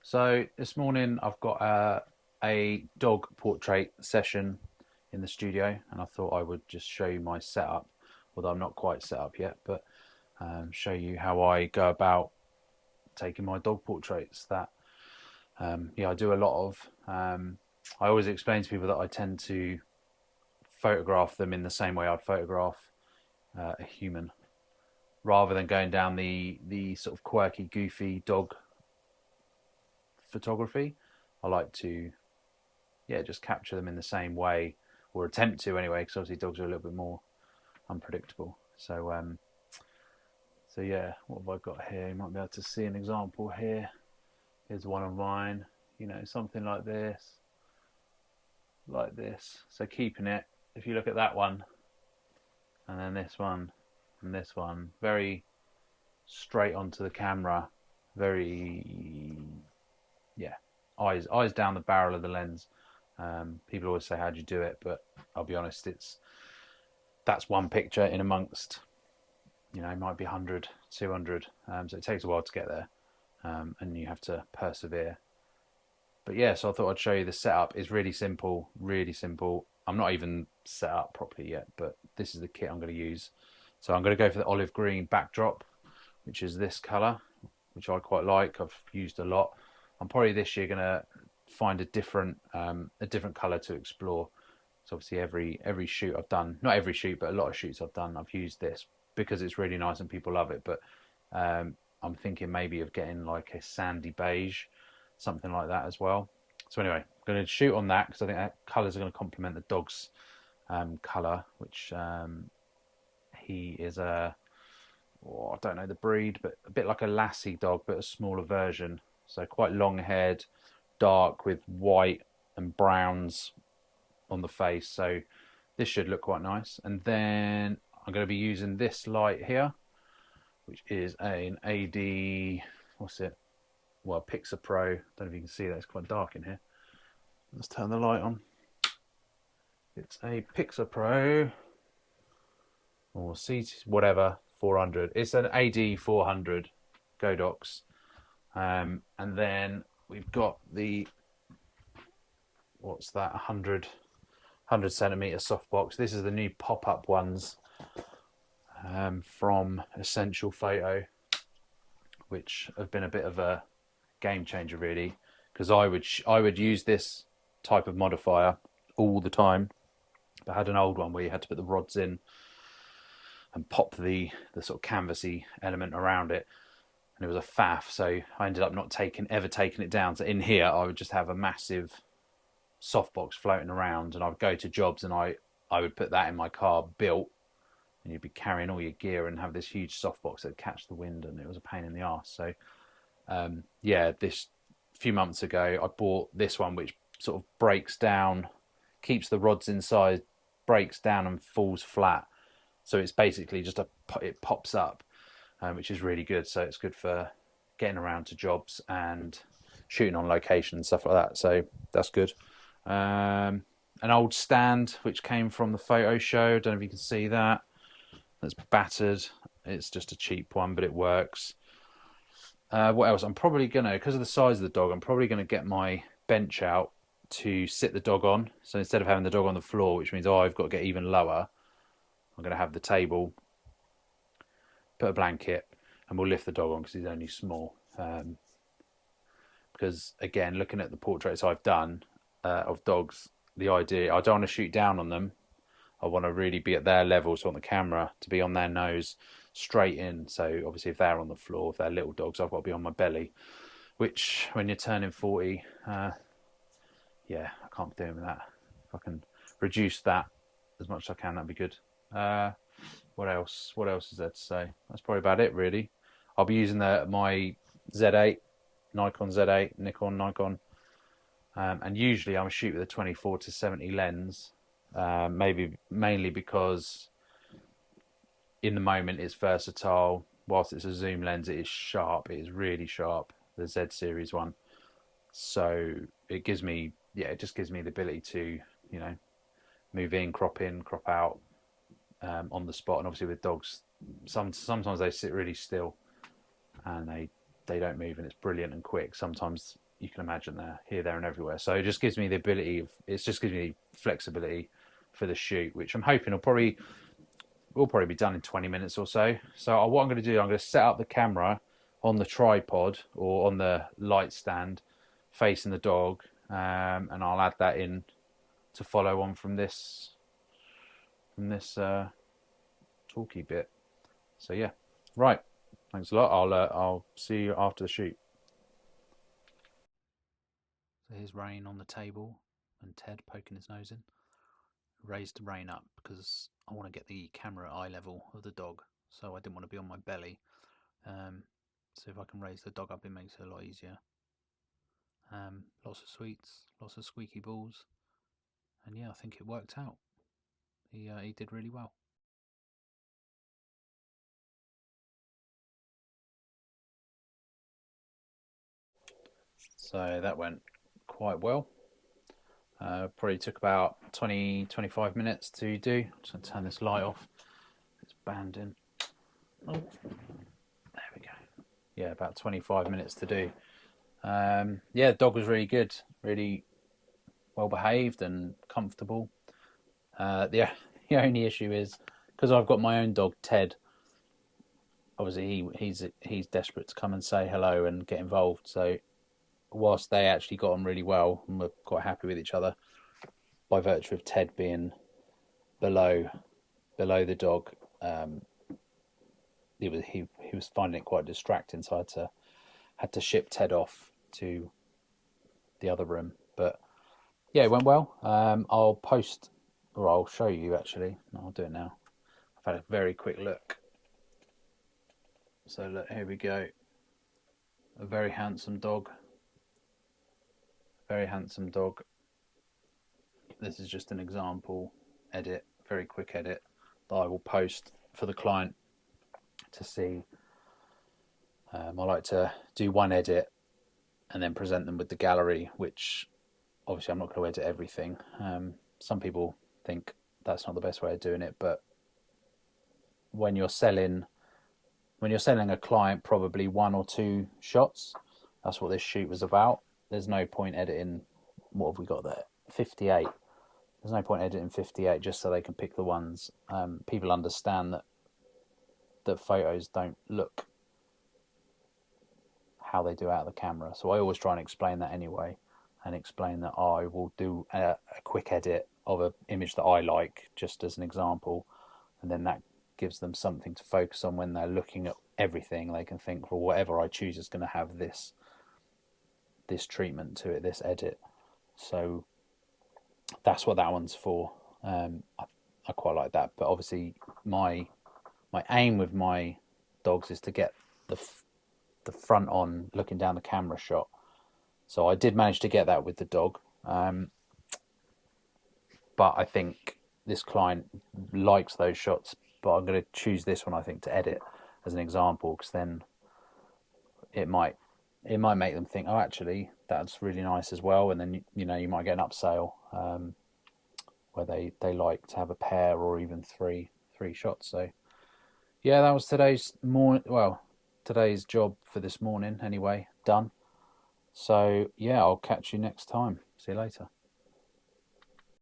So this morning I've got a dog portrait session in the studio, and I thought I would just show you my setup, although I'm not quite set up yet, but show you how I go about taking my dog portraits. Yeah, I do a lot of. I always explain to people that I tend to photograph them in the same way I'd photograph a human, rather than going down the sort of quirky, goofy dog photography. I like to just capture them in the same way, or attempt to anyway, because obviously dogs are a little bit more unpredictable. So yeah, what have I got here? You might be able to see an example here. Here's one of mine. You know, something like this, like this. So keeping it. If you look at that one, and then this one, and this one, very straight onto the camera. Very, yeah, eyes down the barrel of the lens. People always say, "How do you do it?" But I'll be honest, that's one picture in amongst, it might be 100, 200. So it takes a while to get there, and you have to persevere. But yeah, so I thought I'd show you the setup. It's really simple, really simple. I'm not even set up properly yet, but this is the kit I'm going to use. So I'm going to go for the olive green backdrop, which is this color, which I quite like. I've used a lot. I'm probably this year going to find a different color to explore. So obviously every shoot I've done, not every shoot, but a lot of shoots I've done, I've used this because it's really nice and people love it. But I'm thinking maybe of getting like a sandy beige, something like that as well. So anyway, I'm going to shoot on that because I think that colours are going to complement the dog's colour, which he is I don't know the breed, but a bit like a Lassie dog, but a smaller version. So quite long haired, dark with white and browns on the face. So this should look quite nice. And then I'm going to be using this light here, which is an AD, what's it? Well, Pixapro. Don't know if you can see that. It's quite dark in here. Let's turn the light on. It's a Pixapro or C whatever 400. It's an AD400 Godox. And then we've got the, what's that, 100 centimeter softbox. This is the new pop-up ones from Essential Photo, which have been a bit of a game changer really, because I would use this type of modifier all the time. But I had an old one where you had to put the rods in and pop the sort of canvassy element around it, and it was a faff. So I ended up not ever taking it down. So in here I would just have a massive softbox floating around, and I would go to jobs and I would put that in my car built, and you'd be carrying all your gear and have this huge softbox that would catch the wind, and it was a pain in the arse. So this few months ago I bought this one, which sort of breaks down, keeps the rods inside, breaks down and falls flat. So it's basically it pops up, which is really good. So it's good for getting around to jobs and shooting on location and stuff like that. So that's good. An old stand which came from the photo show. Don't know if you can see that. That's battered. It's just a cheap one, but it works. What else? I'm probably gonna, because of the size of the dog, I'm probably gonna get my bench out to sit the dog on. So instead of having the dog on the floor, which means I've got to get even lower, I'm gonna have the table, put a blanket, and we'll lift the dog on because he's only small. Because again, looking at the portraits I've done of dogs, the idea, I don't want to shoot down on them. I want to really be at their level, so on the camera, to be on their nose, straight in. So obviously if they're on the floor, if they're little dogs, I've got to be on my belly, which when you're turning 40, I can't be doing that. If I can reduce that as much as I can, that'd be good. What else is there to say? That's probably about it really. I'll be using my Z8, Nikon Z8, Nikon, and usually I'm shooting with a 24-70 lens. Maybe mainly because in the moment it's versatile. Whilst it's a zoom lens, it is sharp. It is really sharp. The Z series one. So it just gives me the ability to, move in, crop out on the spot. And obviously with dogs, sometimes they sit really still and they don't move, and it's brilliant and quick. Sometimes you can imagine they're here, there, and everywhere. So it just gives me the ability of, it just gives me flexibility for the shoot, which I'm hoping will probably be done in 20 minutes or so. So what I'm going to do, I'm going to set up the camera on the tripod or on the light stand facing the dog, and I'll add that in to follow on from this talky bit. So yeah, right. Thanks a lot. I'll see you after the shoot. So here's Rain on the table and Ted poking his nose in. Raised Rain up because I want to get the camera at eye level of the dog, so I didn't want to be on my belly. So if I can raise the dog up, it makes it a lot easier. Lots of sweets, lots of squeaky balls, and yeah, I think it worked out. He did really well. So that went quite well. Probably took about 20-25 minutes to do. Just gonna turn this light off. It's banding. Oh, there we go. Yeah, about 25 minutes to do. Yeah, the dog was really good, really well behaved and comfortable. The only issue is because I've got my own dog, Ted. Obviously, he's desperate to come and say hello and get involved. So whilst they actually got on really well and were quite happy with each other, by virtue of Ted being below the dog, he was finding it quite distracting. So I had to ship Ted off to the other room. But yeah, it went well. I'll post, or I'll show you actually. No, I'll do it now. I've had a very quick look. So look, here we go. A very handsome dog. Very handsome dog. This is just an example edit, very quick edit that I will post for the client to see. I like to do one edit and then present them with the gallery, which obviously I'm not going to edit everything. Some people think that's not the best way of doing it, but when you're selling a client probably 1 or 2 shots, that's what this shoot was about. There's no point editing, what have we got there? 58. There's no point editing 58 just so they can pick the ones. People understand that photos don't look how they do out of the camera. So I always try and explain that anyway, and explain that I will do a quick edit of an image that I like, just as an example, and then that gives them something to focus on when they're looking at everything. They can think, well, whatever I choose is going to have this treatment to it, this edit. So that's what that one's for. I quite like that, but obviously my aim with my dogs is to get the front on looking down the camera shot. So I did manage to get that with the dog, but I think this client likes those shots, but I'm going to choose this one, I think, to edit as an example, because then it might make them think, oh, actually that's really nice as well, and then you might get an upsale where they like to have a pair or even three shots. So yeah, that was today's job for this morning anyway, done. So yeah, I'll catch you next time. See you later.